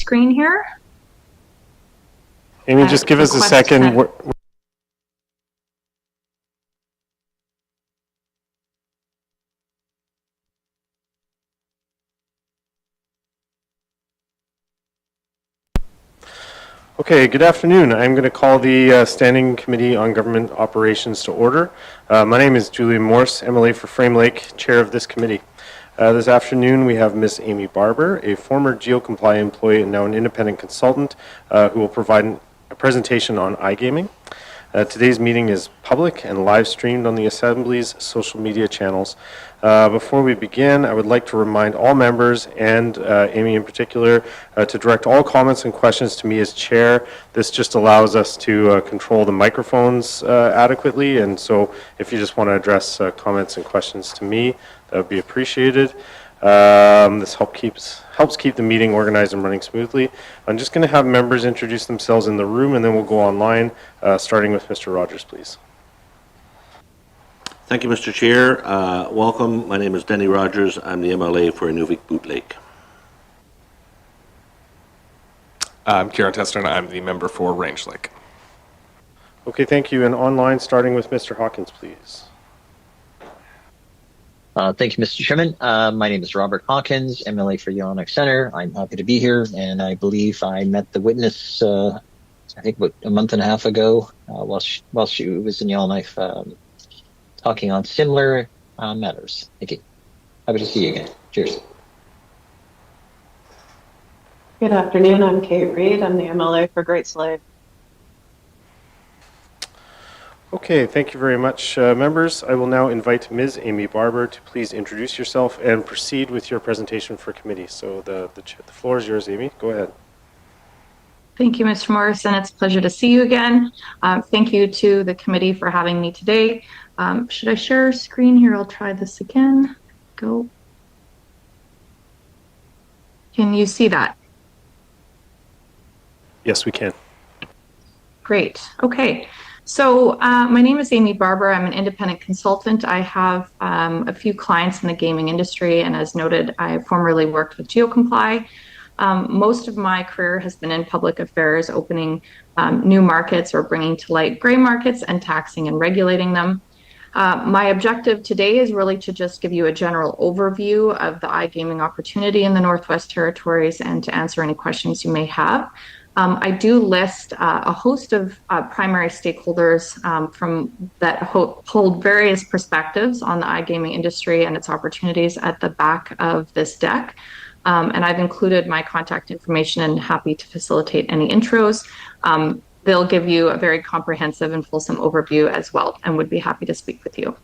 screen here. Amee, just give us a second. Okay, good afternoon. I'm going to call the Standing Committee on Government Operations to order. My name is Julian Morse, MLA for Frame Lake, chair of this committee. This afternoon we have Ms. Amee Barber, a former GeoComply employee and now an independent consultant who will provide a presentation on iGaming. Today's meeting is public and live streamed on the Assembly's social media channels. Before we begin, I would like to remind all members, and Amee in particular, to direct all comments and questions to me as chair. This just allows us to control the microphones adequately, and so if you just want to address comments and questions to me, that would be appreciated. This helps keep the meeting organized and running smoothly. I'm just going to have members introduce themselves in the room, and then we'll go online, starting with Mr. Rogers, please. Thank you, Mr. Chair. Welcome. My name is Denny Rogers. I'm the MLA for Inuvik Boot Lake. I'm Kieran Tester, and I'm the member for Range Lake. Okay, thank you. And online, starting with Mr. Hawkins, please. Thank you, Mr. Chairman. My name is Robert Hawkins, MLA for Yellowknife Center. I'm happy to be here, and I believe I met the witness, I think about a month and a half ago, while she was in Yellowknife, talking on similar matters. Thank you. Happy to see you again. Cheers. Good afternoon. I'm Kate Reed. I'm the MLA for Great Slave. Okay, thank you very much, members. I will now invite Ms. Amee Barber to please introduce yourself and proceed with your presentation for committee. So the floor is yours, Amee. Go ahead. Thank you, Mr. Morrison. It's a pleasure to see you again. Thank you to the committee for having me today. Should I share screen here? I'll try this again. Go. Can you see that? Yes, we can. Great. Okay. So my name is Amee Barber. I'm an independent consultant. I have a few clients in the gaming industry, and as noted, I formerly worked with GeoComply. Most of my career has been in public affairs, opening new markets or bringing to light gray markets and taxing and regulating them. My objective today is really to just give you a general overview of the iGaming opportunity in the Northwest Territories and to answer any questions you may have. I do list a host of primary stakeholders that hold various perspectives on the iGaming industry and its opportunities at the back of this deck. And I've included my contact information and happy to facilitate any intros. They'll give you a very comprehensive and fulsome overview as well, and would be happy to speak with you.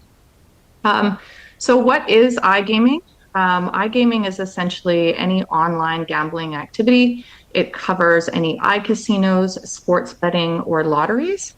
So what is iGaming? iGaming is essentially any online gambling activity. It covers any iCasinos, sports betting, or lotteries.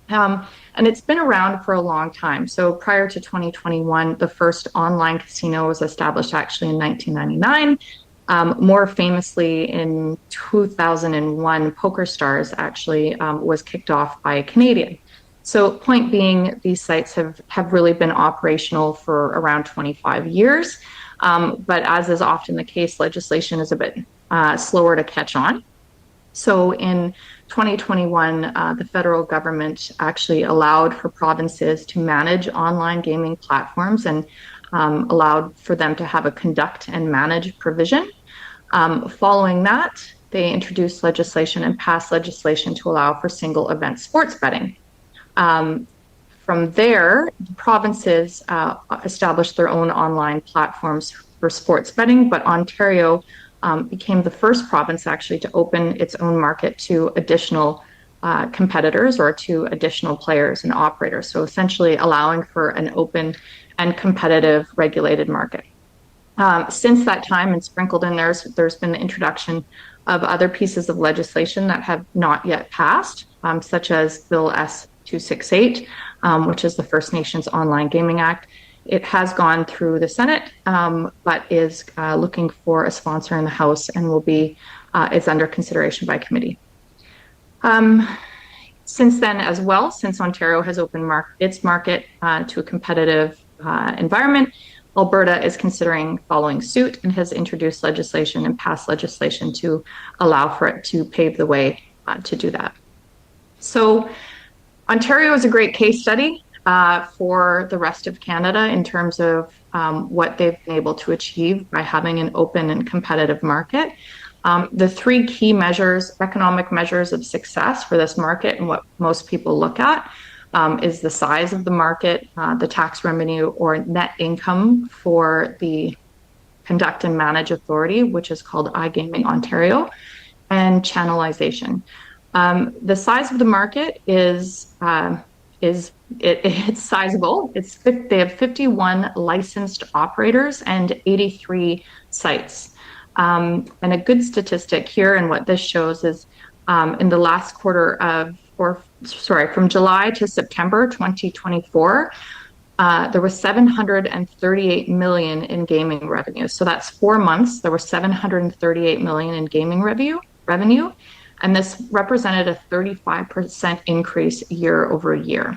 And it's been around for a long time. So prior to 2021, the first online casino was established actually in 1999. More famously, in 2001, PokerStars actually was kicked off by a Canadian. So point being, these sites have really been operational for around 25 years. But as is often the case, legislation is a bit slower to catch on. So in 2021, the federal government actually allowed for provinces to manage online gaming platforms and allowed for them to have a conduct and manage provision. Following that, they introduced legislation and passed legislation to allow for single event sports betting. From there, the provinces established their own online platforms for sports betting, but Ontario became the first province actually to open its own market to additional competitors or to additional players and operators. So essentially allowing for an open and competitive regulated market. Since that time, and sprinkled in there's been the introduction of other pieces of legislation that have not yet passed, such as Bill S-268, which is the First Nations Online Gaming Act. It has gone through the Senate, but is looking for a sponsor in the House and will be is under consideration by committee. Since then as well, since Ontario has opened its market to a competitive environment, Alberta is considering following suit and has introduced legislation and passed legislation to allow for it to pave the way to do that. So Ontario is a great case study for the rest of Canada in terms of what they've been able to achieve by having an open and competitive market. The three key measures, economic measures of success for this market and what most people look at is the size of the market, the tax revenue or net income for the Conduct and Manage Authority, which is called iGaming Ontario, and channelization. The size of the market is it's sizable. They have 51 licensed operators and 83 sites. And a good statistic here, and what this shows is in the last quarter from July to September 2024, there was 738 million in gaming revenue. So that's 4 months. There was 738 million in gaming revenue, and this represented a 35% increase year over year.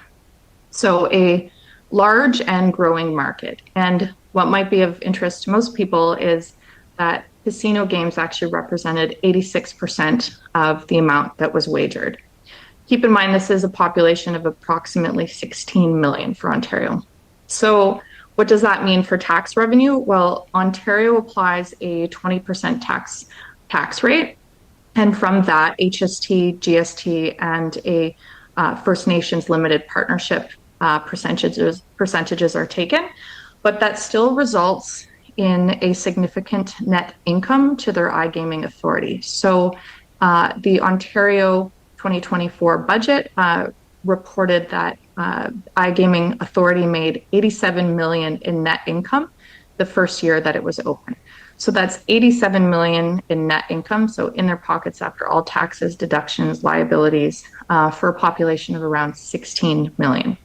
So a large and growing market. And what might be of interest to most people is that casino games actually represented 86% of the amount that was wagered. Keep in mind, this is a population of approximately 16 million for Ontario. So what does that mean for tax revenue? Well, Ontario applies a 20% tax rate. And from that, HST, GST, and a First Nations limited partnership percentages are taken. But that still results in a significant net income to their iGaming authority. So the Ontario 2024 budget reported that iGaming authority made 87 million in net income the first year that it was open. So that's 87 million in net income, so in their pockets after all taxes, deductions, liabilities, for a population of around 16 million.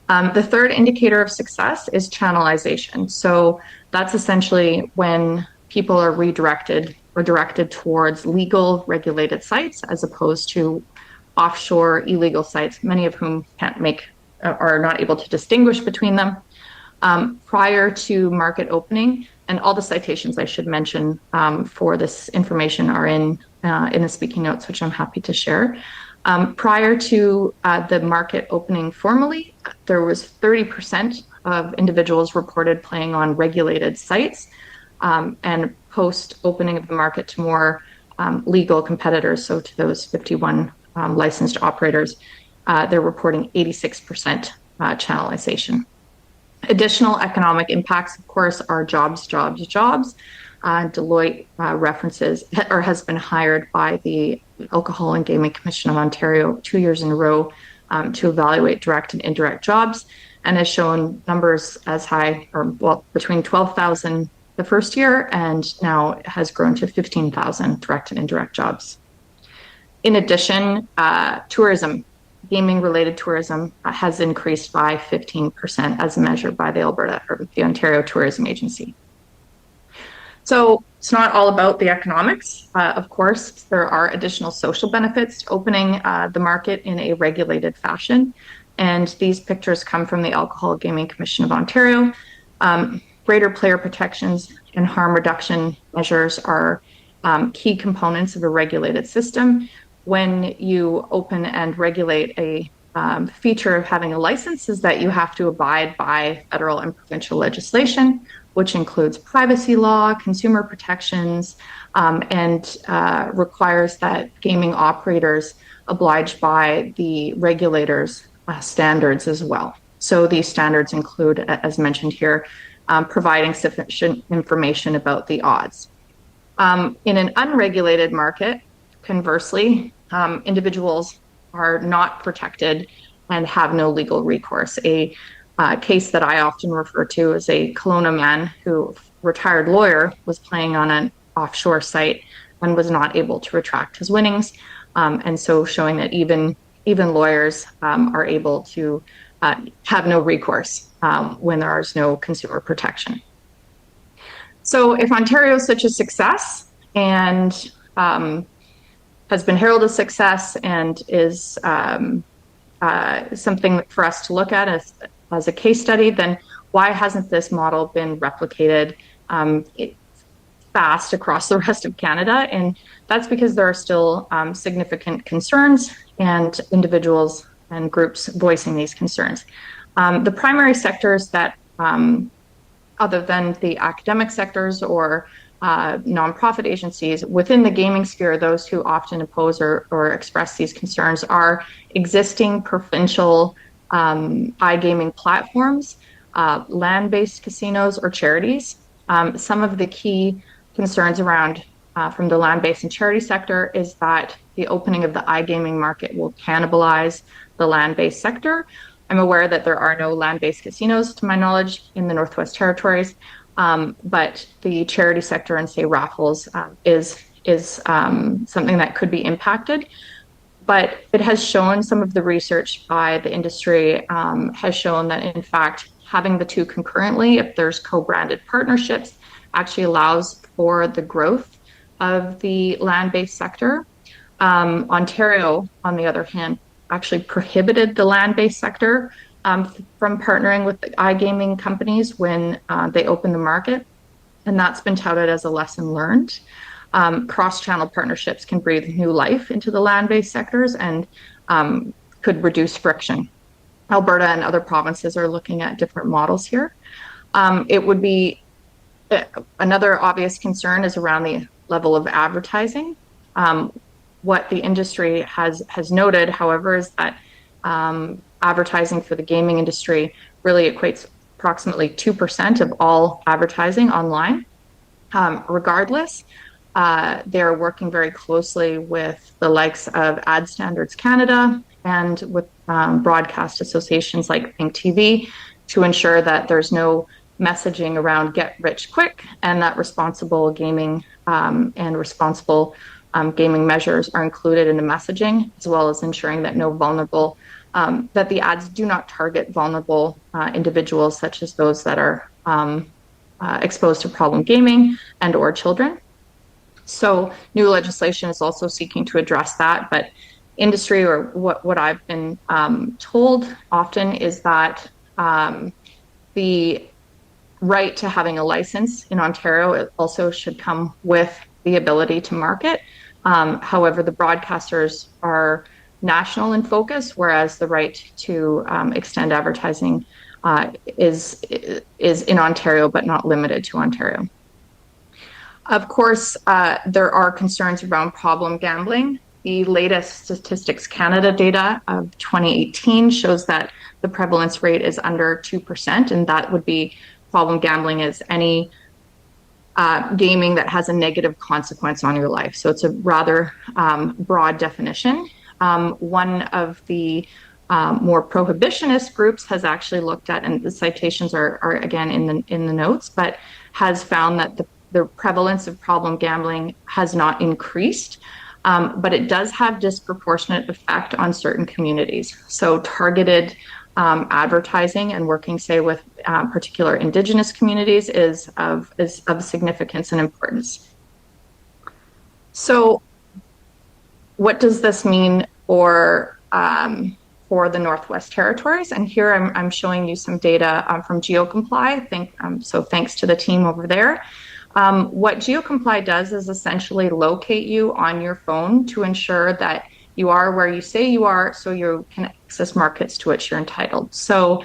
The third indicator of success is channelization. So that's essentially when people are redirected or directed towards legal regulated sites as opposed to offshore illegal sites, many of whom are not able to distinguish between them. Prior to market opening, and all the citations I should mention for this information are in the speaking notes, which I'm happy to share. Prior to the market opening formally, there was 30% of individuals reported playing on regulated sites, and post opening of the market to more legal competitors, so to those 51 licensed operators, they're reporting 86% channelization. Additional economic impacts, of course, are jobs. Deloitte references or has been hired by the Alcohol and Gaming Commission of Ontario 2 years in a row to evaluate direct and indirect jobs, and has shown numbers as high, between 12,000 the first year, and now has grown to 15,000 direct and indirect jobs. In addition, tourism. Gaming-related tourism has increased by 15% as measured by the Ontario Tourism Agency. So it's not all about the economics. Of course, there are additional social benefits to opening the market in a regulated fashion. And these pictures come from the Alcohol Gaming Commission of Ontario. Greater player protections and harm reduction measures are key components of a regulated system. When you open and regulate, a feature of having a license is that you have to abide by federal and provincial legislation, which includes privacy law, consumer protections, and requires that gaming operators oblige by the regulators' standards as well. So these standards include, as mentioned here, providing sufficient information about the odds. In an unregulated market, conversely, individuals are not protected and have no legal recourse. A case that I often refer to is a Kelowna man who, retired lawyer, was playing on an offshore site and was not able to retract his winnings. And so showing that even lawyers are able to have no recourse when there is no consumer protection. So if Ontario is such a success and has been heralded as success and is something for us to look at as a case study, then why hasn't this model been replicated fast across the rest of Canada? And that's because there are still significant concerns and individuals and groups voicing these concerns. The primary sectors that, other than the academic sectors or nonprofit agencies within the gaming sphere, those who often oppose or express these concerns are existing provincial iGaming platforms, land-based casinos, or charities. Some of the key concerns around from the land-based and charity sector is that the opening of the iGaming market will cannibalize the land-based sector. I'm aware that there are no land-based casinos, to my knowledge, in the Northwest Territories, but the charity sector and, say, raffles is something that could be impacted. But it has shown, some of the research by the industry has shown that, in fact, having the two concurrently, if there's co-branded partnerships, actually allows for the growth of the land-based sector. Ontario, on the other hand, actually prohibited the land-based sector from partnering with the iGaming companies when they opened the market, and that's been touted as a lesson learned. Cross-channel partnerships can breathe new life into the land-based sectors and could reduce friction. Alberta and other provinces are looking at different models here. It would be another obvious concern is around the level of advertising. What the industry has noted, however, is that advertising for the gaming industry really equates approximately 2% of all advertising online. Regardless, they're working very closely with the likes of Ad Standards Canada and with broadcast associations like Think TV to ensure that there's no messaging around get rich quick, and that responsible gaming and responsible gaming measures are included in the messaging, as well as ensuring that that the ads do not target vulnerable individuals, such as those that are exposed to problem gaming and or children. So new legislation is also seeking to address that, but industry, or what I've been told often, is that the right to having a license in Ontario, it also should come with the ability to market. However, the broadcasters are national in focus, whereas the right to extend advertising is in Ontario, but not limited to Ontario. Of course, there are concerns around problem gambling. The latest Statistics Canada data of 2018 shows that the prevalence rate is under 2%, and that would be problem gambling as any gaming that has a negative consequence on your life. So it's a rather broad definition. One of the more prohibitionist groups has actually looked at, and the citations are again in the notes, but has found that the prevalence of problem gambling has not increased, but it does have disproportionate effect on certain communities. So targeted advertising and working, say, with particular Indigenous communities is of significance and importance. So what does this mean for the Northwest Territories? And here I'm showing you some data from GeoComply. So thanks to the team over there. What GeoComply does is essentially locate you on your phone to ensure that you are where you say you are, so you can access markets to which you're entitled. So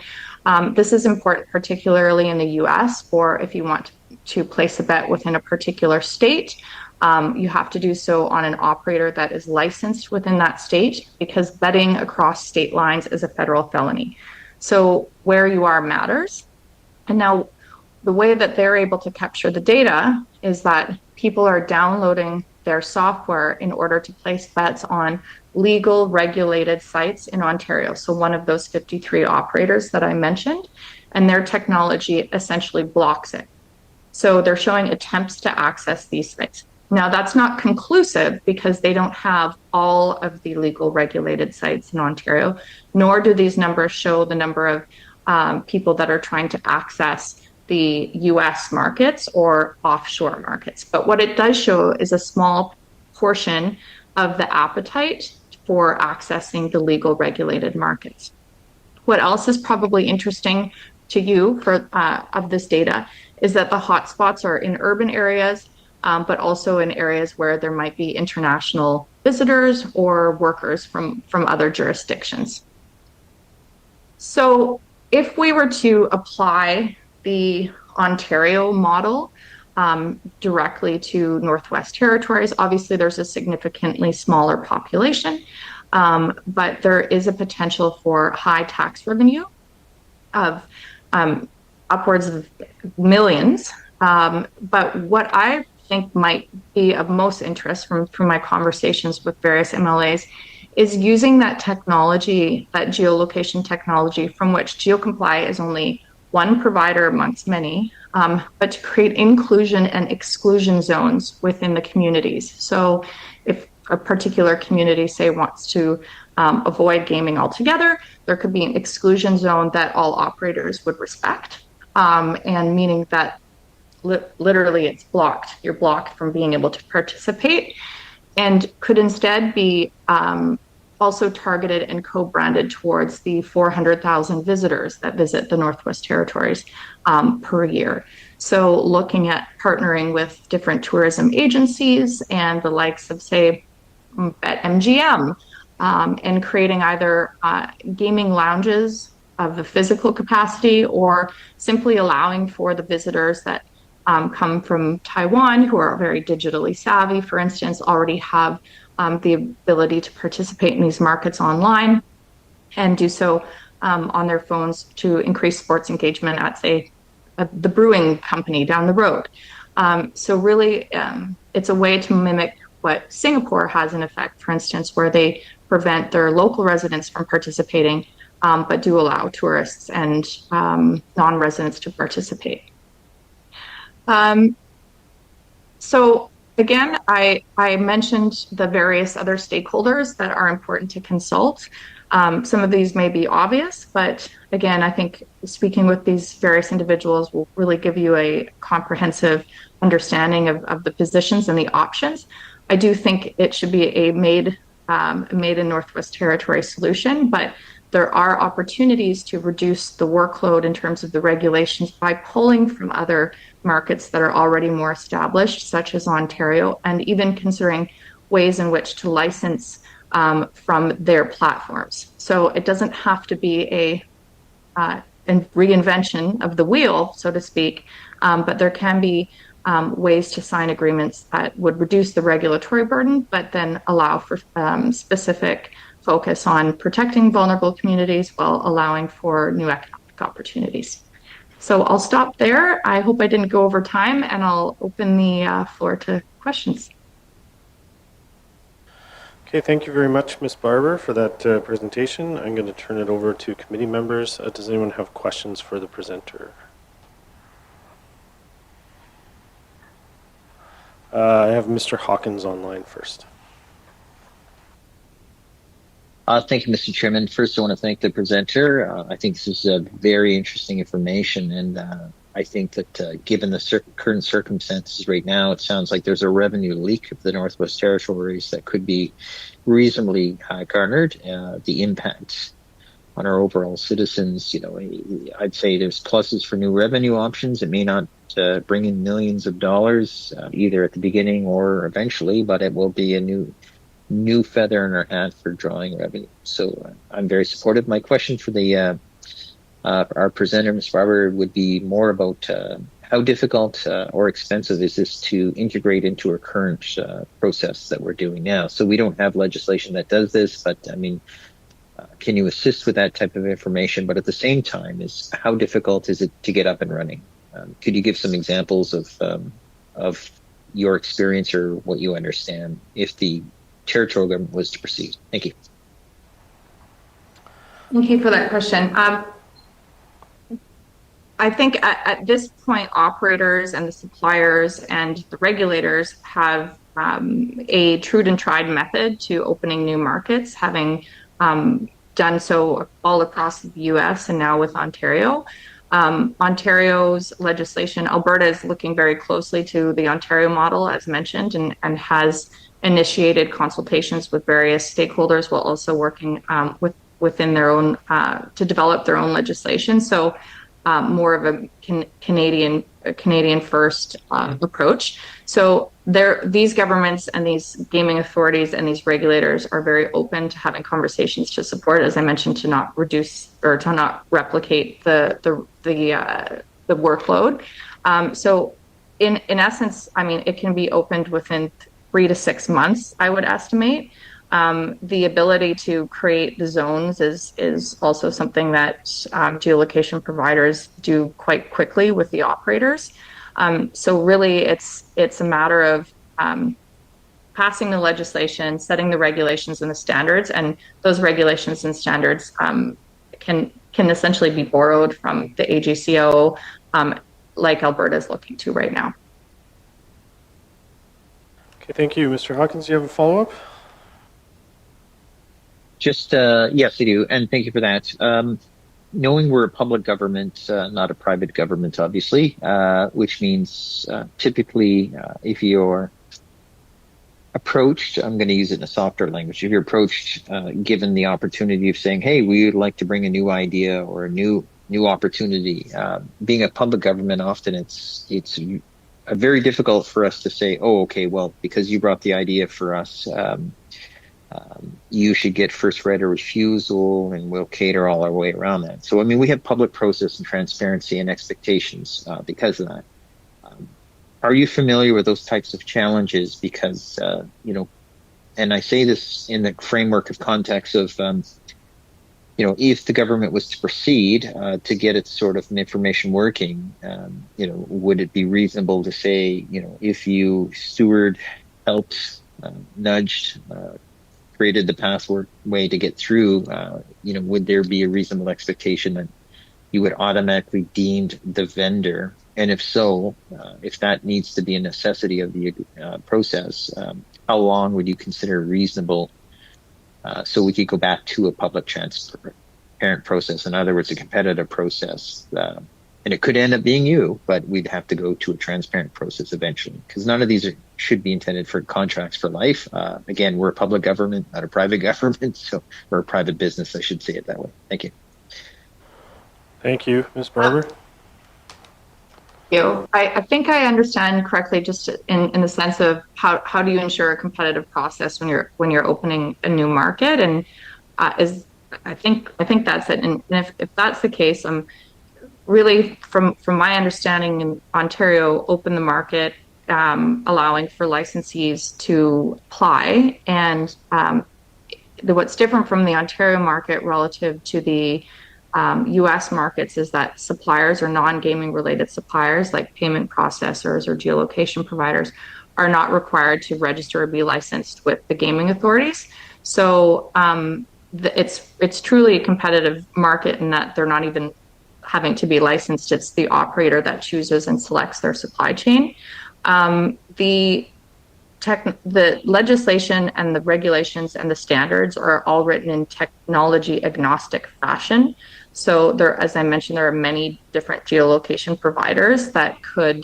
this is important, particularly in the US, or if you want to place a bet within a particular state, you have to do so on an operator that is licensed within that state, because betting across state lines is a federal felony. So where you are matters. And now the way that they're able to capture the data is that people are downloading their software in order to place bets on legal regulated sites in Ontario. So one of those 53 operators that I mentioned, and their technology essentially blocks it. So they're showing attempts to access these sites. Now that's not conclusive, because they don't have all of the legal regulated sites in Ontario, nor do these numbers show the number of people that are trying to access the US markets or offshore markets. But what it does show is a small portion of the appetite for accessing the legal regulated markets. What else is probably interesting to you for of this data is that the hotspots are in urban areas, but also in areas where there might be international visitors or workers from other jurisdictions. So if we were to apply the Ontario model directly to Northwest Territories, obviously there's a significantly smaller population, but there is a potential for high tax revenue of upwards of millions. But what I think might be of most interest from my conversations with various MLAs is using that technology, that geolocation technology, from which GeoComply is only one provider amongst many, but to create inclusion and exclusion zones within the communities. So if a particular community, say, wants to avoid gaming altogether, there could be an exclusion zone that all operators would respect, and meaning that literally it's blocked. You're blocked from being able to participate, and could instead be also targeted and co-branded towards the 400,000 visitors that visit the Northwest Territories per year. So looking at partnering with different tourism agencies and the likes of, say, BetMGM, and creating either gaming lounges of the physical capacity, or simply allowing for the visitors that come from Taiwan, who are very digitally savvy, for instance, already have the ability to participate in these markets online and do so on their phones to increase sports engagement at, say, the brewing company down the road. So really, it's a way to mimic what Singapore has in effect, for instance, where they prevent their local residents from participating, but do allow tourists and non-residents to participate. So again, I mentioned the various other stakeholders that are important to consult. Some of these may be obvious, but again, I think speaking with these various individuals will really give you a comprehensive understanding of the positions and the options. I do think it should be a made in Northwest Territory solution, but there are opportunities to reduce the workload in terms of the regulations by pulling from other markets that are already more established, such as Ontario, and even considering ways in which to license from their platforms. So it doesn't have to be a reinvention of the wheel, so to speak, but there can be ways to sign agreements that would reduce the regulatory burden, but then allow for specific focus on protecting vulnerable communities while allowing for new economic opportunities. So I'll stop there. I hope I didn't go over time, and I'll open the floor to questions. Okay, thank you very much, Ms. Barber, for that presentation. I'm going to turn it over to committee members. Does anyone have questions for the presenter? I have Mr. Hawkins online first. Thank you, Mr. Chairman. First, I want to thank the presenter. I think this is very interesting information, and I think that given the current circumstances right now, it sounds like there's a revenue leak of the Northwest Territories that could be reasonably garnered. The impact on our overall citizens, I'd say there's pluses for new revenue options. It may not bring in millions of dollars either at the beginning or eventually, but it will be a new feather in our hat for drawing revenue. So I'm very supportive. My question for the our presenter, Ms. Barber, would be more about how difficult or expensive is this to integrate into our current process that we're doing now. So we don't have legislation that does this, but I mean, can you assist with that type of information? But at the same time, how difficult is it to get up and running? Could you give some examples of your experience or what you understand if the territorial government was to proceed? Thank you. Thank you for that question. I think at this point, operators and the suppliers and the regulators have a true and tried method to opening new markets, having done so all across the US and now with Ontario. Ontario's legislation, Alberta is looking very closely to the Ontario model, as mentioned, and has initiated consultations with various stakeholders while also working within their own to develop their own legislation. So more of a Canadian first approach. So these governments and these gaming authorities and these regulators are very open to having conversations to support, as I mentioned, to not reduce or to not replicate the workload. So in essence, I mean, it can be opened within 3 to 6 months, I would estimate. The ability to create the zones is also something that geolocation providers do quite quickly with the operators. So really, it's a matter of passing the legislation, setting the regulations and the standards, and those regulations and standards can essentially be borrowed from the AGCO, like Alberta is looking to right now. Okay, thank you. Mr. Hawkins, do you have a follow-up? Just, yes, I do. And thank you for that. Knowing we're a public government, not a private government, obviously, which means typically if you're approached, I'm going to use it in a softer language, if you're approached, given the opportunity of saying, hey, we would like to bring a new idea or a new opportunity, being a public government, often it's very difficult for us to say, oh, okay, well, because you brought the idea for us, you should get first right of refusal, and we'll cater all our way around that. So, I mean, we have public process and transparency and expectations because of that. Are you familiar with those types of challenges? Because, and I say this in the framework of context of, if the government was to proceed to get its sort of information working, would it be reasonable to say, if you steward, helped, nudged, created the password way to get through, would there be a reasonable expectation that you would automatically deemed the vendor? And if so, if that needs to be a necessity of the process, how long would you consider reasonable so we could go back to a public transparent process? In other words, a competitive process. And it could end up being you, but we'd have to go to a transparent process eventually, because none of these should be intended for contracts for life. Again, we're a public government, not a private government, so we're a private business, I should say it that way. Thank you. Thank you. Ms. Barber? I think I understand correctly, just in the sense of how do you ensure a competitive process when you're opening a new market, and I think that's it. And if that's the case, really from my understanding in Ontario, open the market, allowing for licensees to apply, and what's different from the Ontario market relative to the US markets is that suppliers or non-gaming related suppliers like payment processors or geolocation providers are not required to register or be licensed with the gaming authorities. So it's truly a competitive market in that they're not even having to be licensed. It's the operator that chooses and selects their supply chain. The legislation and the regulations and the standards are all written in technology agnostic fashion. So as I mentioned, there are many different geolocation providers that could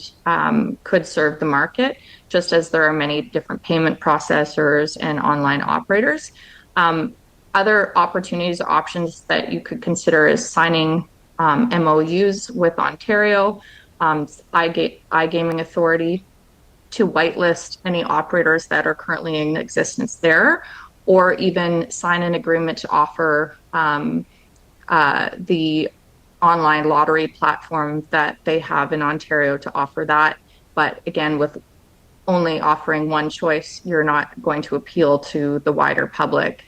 serve the market, just as there are many different payment processors and online operators. Other opportunities or options that you could consider is signing MOUs with Ontario, iGaming Authority, to whitelist any operators that are currently in existence there, or even sign an agreement to offer the online lottery platform that they have in Ontario to offer that. But again, with only offering one choice, you're not going to appeal to the wider public.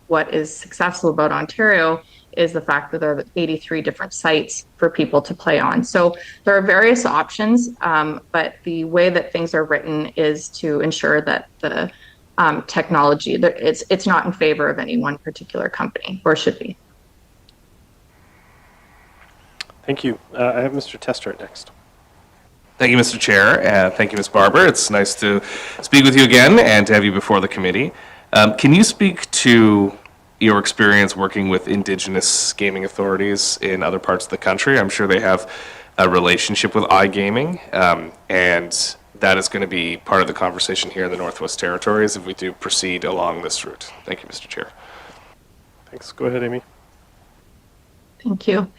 What is successful about Ontario is the fact that there are 83 different sites for people to play on. So there are various options, but the way that things are written is to ensure that the technology, it's not in favor of any one particular company, or should be. Thank you. I have Mr. Testart next. Thank you, Mr. Chair. Thank you, Ms. Barber. It's nice to speak with you again and to have you before the committee. Can you speak to your experience working with Indigenous gaming authorities in other parts of the country? I'm sure they have a relationship with iGaming, and that is going to be part of the conversation here in the Northwest Territories if we do proceed along this route. Thank you, Mr. Chair. Thanks. Go ahead, Amy. Thank you.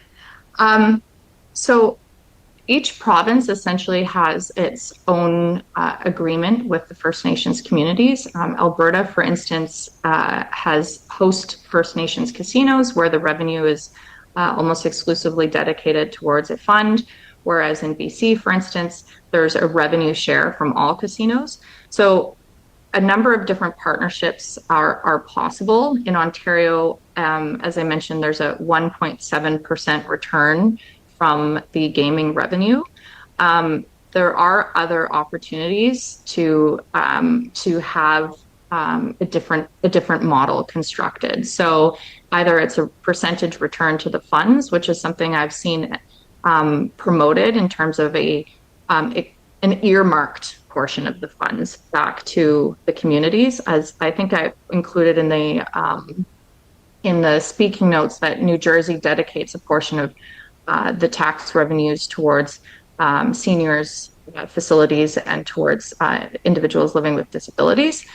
So each province essentially has its own agreement with the First Nations communities. Alberta, for instance, has host First Nations casinos where the revenue is almost exclusively dedicated towards a fund, whereas in BC, for instance, there's a revenue share from all casinos. So a number of different partnerships are possible. In Ontario, as I mentioned, there's a 1.7% return from the gaming revenue. There are other opportunities to have a different model constructed. So either it's a percentage return to the funds, which is something I've seen promoted in terms of an earmarked portion of the funds back to the communities. As I think I included in the speaking notes that New Jersey dedicates a portion of the tax revenues towards seniors facilities and towards individuals living with disabilities.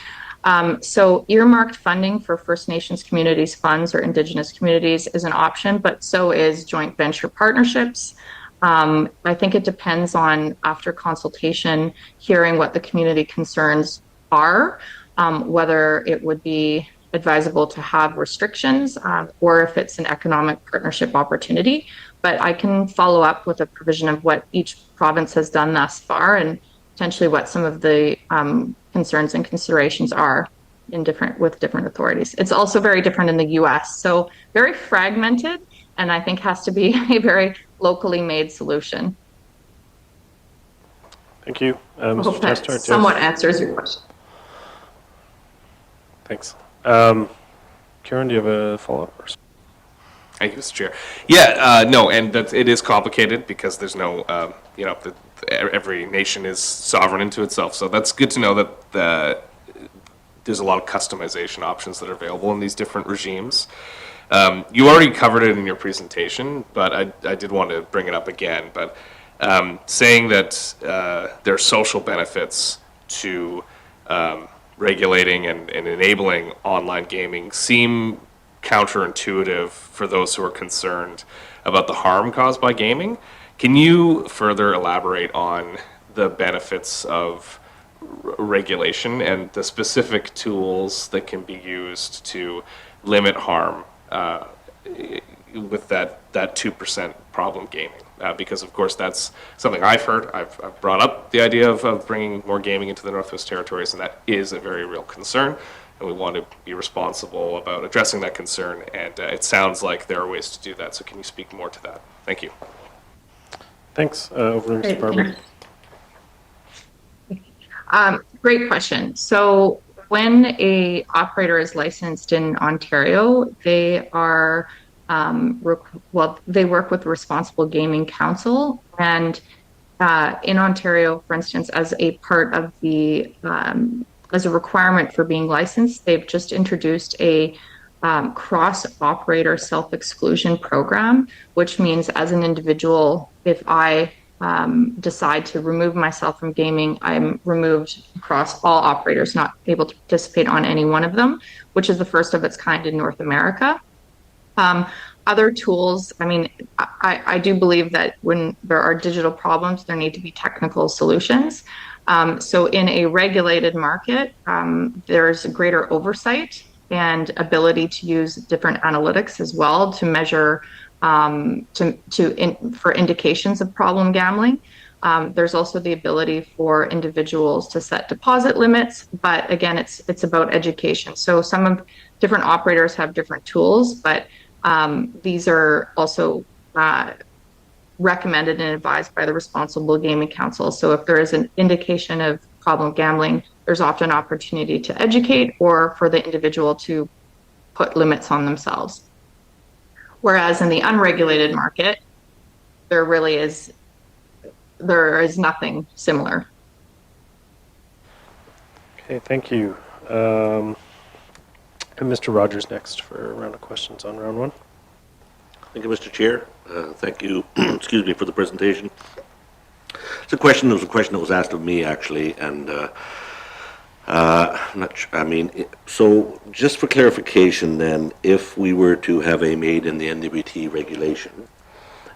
So earmarked funding for First Nations communities funds or Indigenous communities is an option, but so is joint venture partnerships. I think it depends on, after consultation, hearing what the community concerns are, whether it would be advisable to have restrictions or if it's an economic partnership opportunity. But I can follow up with a provision of what each province has done thus far and potentially what some of the concerns and considerations are with different authorities. It's also very different in the US, so very fragmented, and I think has to be a very locally made solution. Thank you. I Mr. hope that Testart, somewhat answers your question. Thanks. Karen, do you have a follow-up? Thank you, Mr. Chair. Yeah, no, and it is complicated because there's no, every nation is sovereign into itself. So that's good to know that there's a lot of customization options that are available in these different regimes. You already covered it in your presentation, but I did want to bring it up again. But saying that there are social benefits to regulating and enabling online gaming seem counterintuitive for those who are concerned about the harm caused by gaming. Can you further elaborate on the benefits of regulation and the specific tools that can be used to limit harm with that 2% problem gaming? Because, of course, that's something I've heard. I've brought up the idea of bringing more gaming into the Northwest Territories, and that is a very real concern. And we want to be responsible about addressing that concern, and it sounds like there are ways to do that. So can you speak more to that? Thank you. Thanks. Over to Mr. Barber. Great question. So when a operator is licensed in Ontario, they are they work with the Responsible Gaming Council, and in Ontario, for instance, as a part of the as a requirement for being licensed, they've just introduced a cross-operator self-exclusion program, which means as an individual, if I decide to remove myself from gaming, I'm removed across all operators, not able to participate on any one of them, which is the first of its kind in North America. Other tools, I mean, I do believe that when there are digital problems, there need to be technical solutions. So in a regulated market, there's greater oversight and ability to use different analytics as well to measure for indications of problem gambling. There's also the ability for individuals to set deposit limits, but again, it's about education. So some of different operators have different tools, but these are also recommended and advised by the Responsible Gaming Council. So if there is an indication of problem gambling, there's often opportunity to educate or for the individual to put limits on themselves. Whereas in the unregulated market, there is nothing similar. Okay, thank you. And Mr. Rogers next for a round of questions on round one. Thank you, Mr. Chair. Thank you, excuse me, for the presentation. It's a question. It was a question that was asked of me actually, and I'm not sure. I mean, so just for clarification, then, if we were to have a made in the NWT regulation,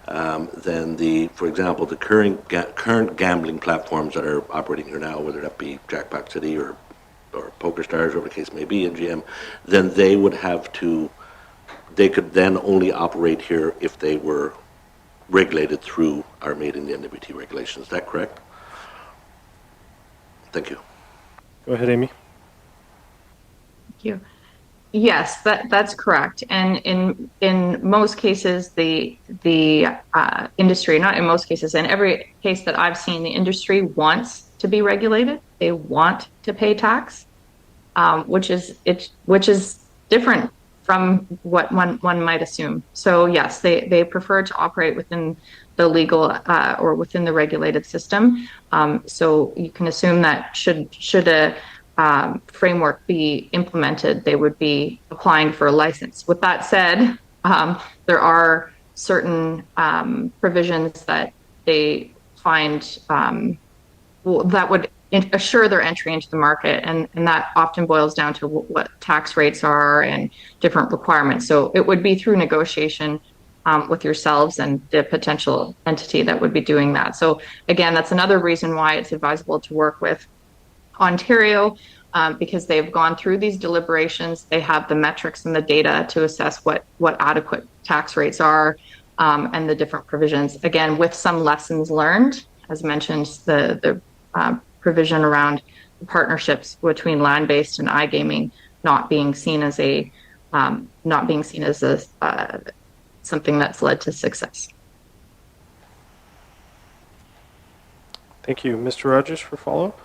then for example, the current gambling platforms that are operating here now, whether that be Jackpot City or PokerStars, whatever the case may be, NGM, then they could then only operate here if they were regulated through our made in the NWT regulations. Is that correct? Thank you. Go ahead, Amy. Thank you. Yes, that's correct. And in most cases, the industry, not in most cases, in every case that I've seen, the industry wants to be regulated. They want to pay tax, which is different from what one might assume. So yes, they prefer to operate within the legal or within the regulated system. So you can assume that should a framework be implemented, they would be applying for a license. With that said, there are certain provisions that they find that would assure their entry into the market, and that often boils down to what tax rates are and different requirements. So it would be through negotiation with yourselves and the potential entity that would be doing that. So again, that's another reason why it's advisable to work with Ontario, because they've gone through these deliberations. They have the metrics and the data to assess what adequate tax rates are, and the different provisions. Again, with some lessons learned, as mentioned, the provision around the partnerships between land-based and iGaming not being seen as something that's led to success. Thank you. Mr. Rogers for follow-up?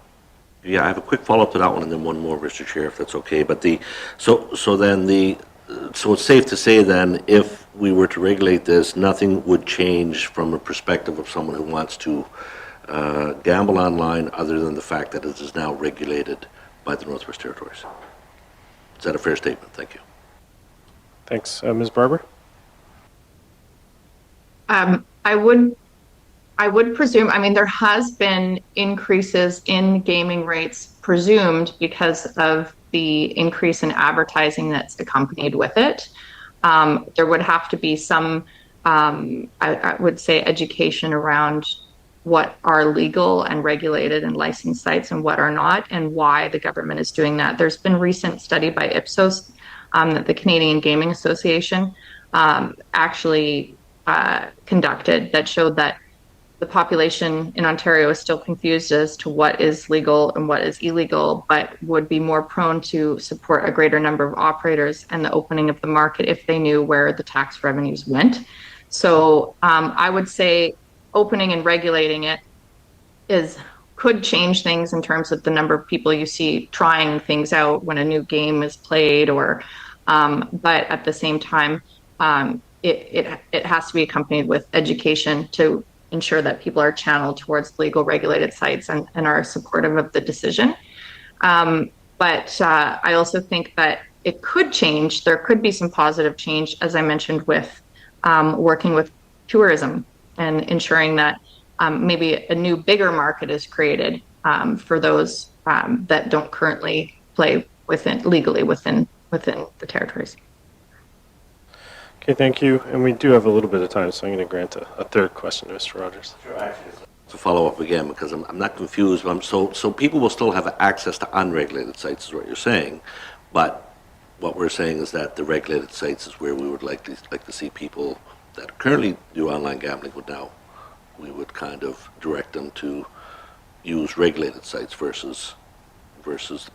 Yeah, I have a quick follow-up to that one, and then one more, Mr. Chair, if that's okay. But so it's safe to say then, if we were to regulate this, nothing would change from a perspective of someone who wants to gamble online, other than the fact that it is now regulated by the Northwest Territories. Is that a fair statement? Thank you. Thanks. Ms. Barber? I would presume, I mean, there has been increases in gaming rates presumed because of the increase in advertising that's accompanied with it. There would have to be some, I would say, education around what are legal and regulated and licensed sites and what are not, and why the government is doing that. There's been recent study by Ipsos, that the Canadian Gaming Association actually conducted, that showed that the population in Ontario is still confused as to what is legal and what is illegal, but would be more prone to support a greater number of operators and the opening of the market if they knew where the tax revenues went. So I would say opening and regulating it could change things in terms of the number of people you see trying things out when a new game is played, or but at the same time, it has to be accompanied with education to ensure that people are channeled towards legal regulated sites and are supportive of the decision. But I also think that it could change. There could be some positive change, as I mentioned, with working with tourism and ensuring that maybe a new bigger market is created for those that don't currently play legally within the territories. Okay, thank you. And we do have a little bit of time, so I'm going to grant a third question to Mr. Rogers. To follow up again, because I'm not confused. So people will still have access to unregulated sites, is what you're saying. But what we're saying is that the regulated sites is where we would like to see people that currently do online gambling we would kind of direct them to use regulated sites versus,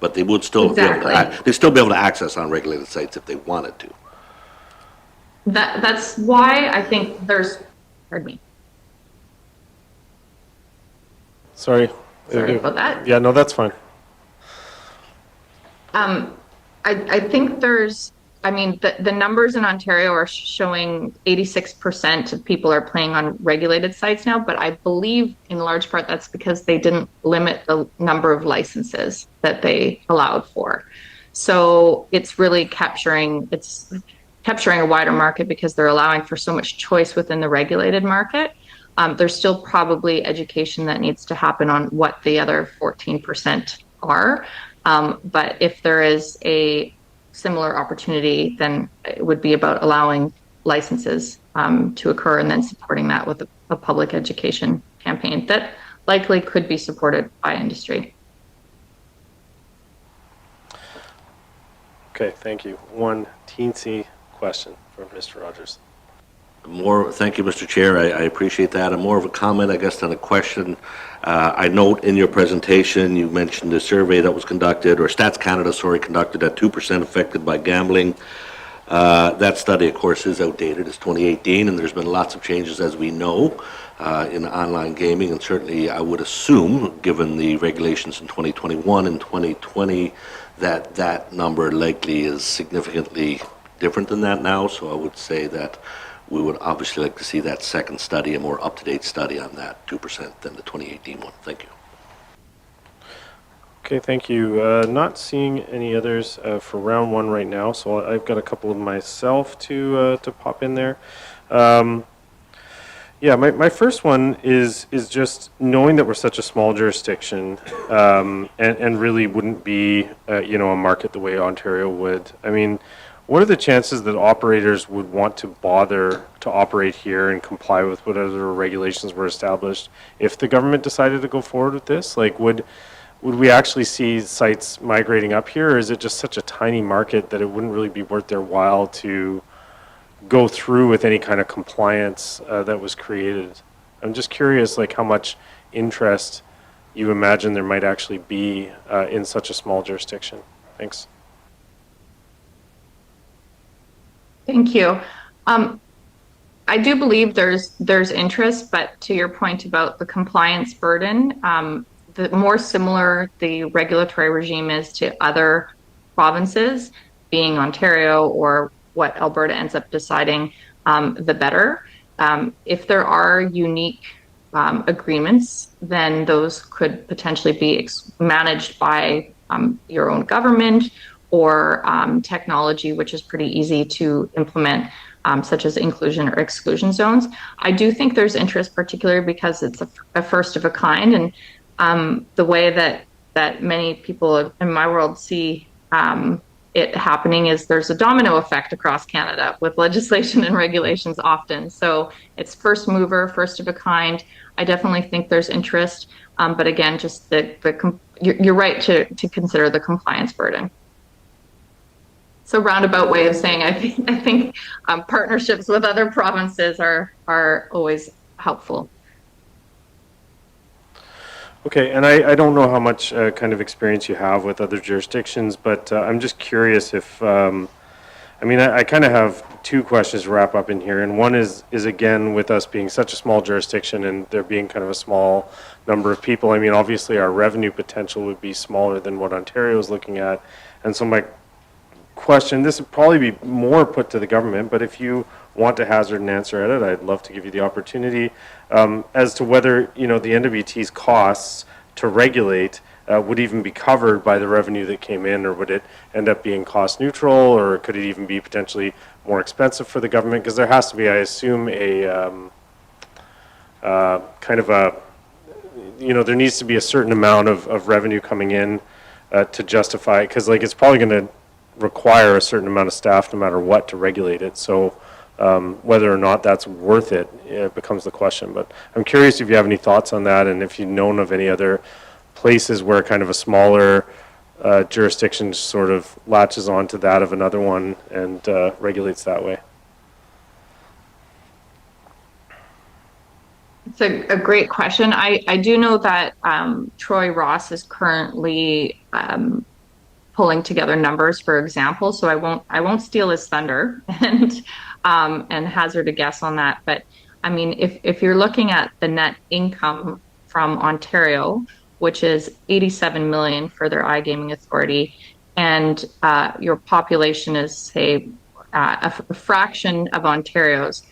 but they would still be able to access unregulated sites if they wanted to. That's why I think pardon me. Sorry about that. Yeah, no, that's fine. I think the numbers in Ontario are showing 86% of people are playing on regulated sites now, but I believe in large part that's because they didn't limit the number of licenses that they allowed for. So it's really capturing a wider market because they're allowing for so much choice within the regulated market. There's still probably education that needs to happen on what the other 14% are. But if there is a similar opportunity, then it would be about allowing licenses to occur, and then supporting that with a public education campaign that likely could be supported by industry. Okay, thank you. One teensy question from Mr. Rogers. Thank you, Mr. Chair. I appreciate that. And more of a comment, I guess, than a question. I note in your presentation, you mentioned the survey that was conducted, or Stats Canada, sorry, conducted at 2% affected by gambling. That study, of course, is outdated. It's 2018, and there's been lots of changes, as we know, in online gaming. And certainly, I would assume, given the regulations in 2021 and 2020, that that number likely is significantly different than that now. So I would say that we would obviously like to see that second study, a more up-to-date study on that 2% than the 2018 one. Thank you. Okay, thank you. Not seeing any others for round one right now, so I've got a couple of myself to pop in there. Yeah, my first one is just knowing that we're such a small jurisdiction, and really wouldn't be a market the way Ontario would. I mean, what are the chances that operators would want to bother to operate here and comply with whatever regulations were established if the government decided to go forward with this? Like, would we actually see sites migrating up here, or is it just such a tiny market that it wouldn't really be worth their while to go through with any kind of compliance that was created? I'm just curious, like, how much interest you imagine there might actually be in such a small jurisdiction. Thanks. Thank you. I do believe there's interest, but to your point about the compliance burden, the more similar the regulatory regime is to other provinces, being Ontario or what Alberta ends up deciding, the better. If there are unique agreements, then those could potentially be managed by your own government, or technology, which is pretty easy to implement, such as inclusion or exclusion zones. I do think there's interest, particularly because it's a first of a kind, and the way that many people in my world see it happening is there's a domino effect across Canada with legislation and regulations often. So it's first mover, first of a kind. I definitely think there's interest, but again, just you're right to consider the compliance burden. So roundabout way of saying, I think partnerships with other provinces are always helpful. Okay, and I don't know how much kind of experience you have with other jurisdictions, but I'm just curious if, I kind of have two questions to wrap up in here, and one is again, with us being such a small jurisdiction and there being kind of a small number of people, I mean, obviously our revenue potential would be smaller than what Ontario is looking at, and so my question, this would probably be more put to the government, but if you want to hazard an answer at it, I'd love to give you the opportunity, as to whether, the NWT's costs to regulate would even be covered by the revenue that came in, or would it end up being cost neutral, or could it even be potentially more expensive for the government? Because there has to be, I assume, a kind of a, there needs to be a certain amount of revenue coming in to justify, because like it's probably going to require a certain amount of staff no matter what to regulate it. So whether or not that's worth it, it becomes the question. But I'm curious if you have any thoughts on that, and if you've known of any other places where kind of a smaller jurisdiction sort of latches onto that of another one and regulates that way. It's a great question. I do know that Troy Ross is currently pulling together numbers, for example. So I won't steal his thunder and hazard a guess on that. But I mean, if you're looking at the net income from Ontario, which is 87 million for their iGaming authority, and your population is, say, a fraction of Ontario's,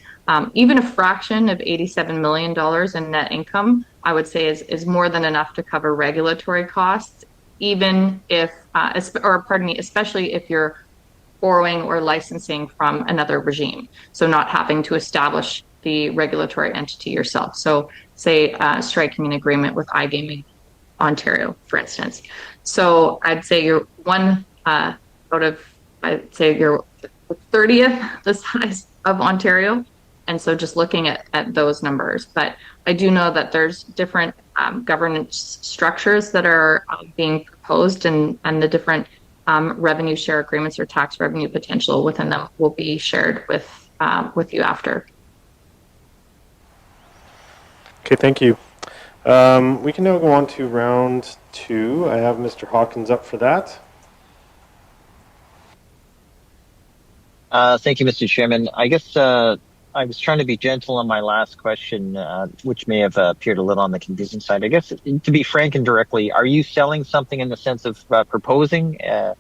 even a fraction of $87 million in net income, I would say is more than enough to cover regulatory costs, even if, especially if you're borrowing or licensing from another regime. So not having to establish the regulatory entity yourself. So say striking an agreement with iGaming Ontario, for instance. So I'd say you're one out of, I'd say you're 30th the size of Ontario. And so just looking at those numbers. But I do know that there's different governance structures that are being proposed, and the different revenue share agreements or tax revenue potential within them will be shared with you after. Okay, thank you. We can now go on to round 2. I have Mr. Hawkins up for that. Thank you, Mr. Chairman. I guess I was trying to be gentle on my last question, which may have appeared a little on the confusing side. I guess, to be frank and directly, are you selling something in the sense of proposing? And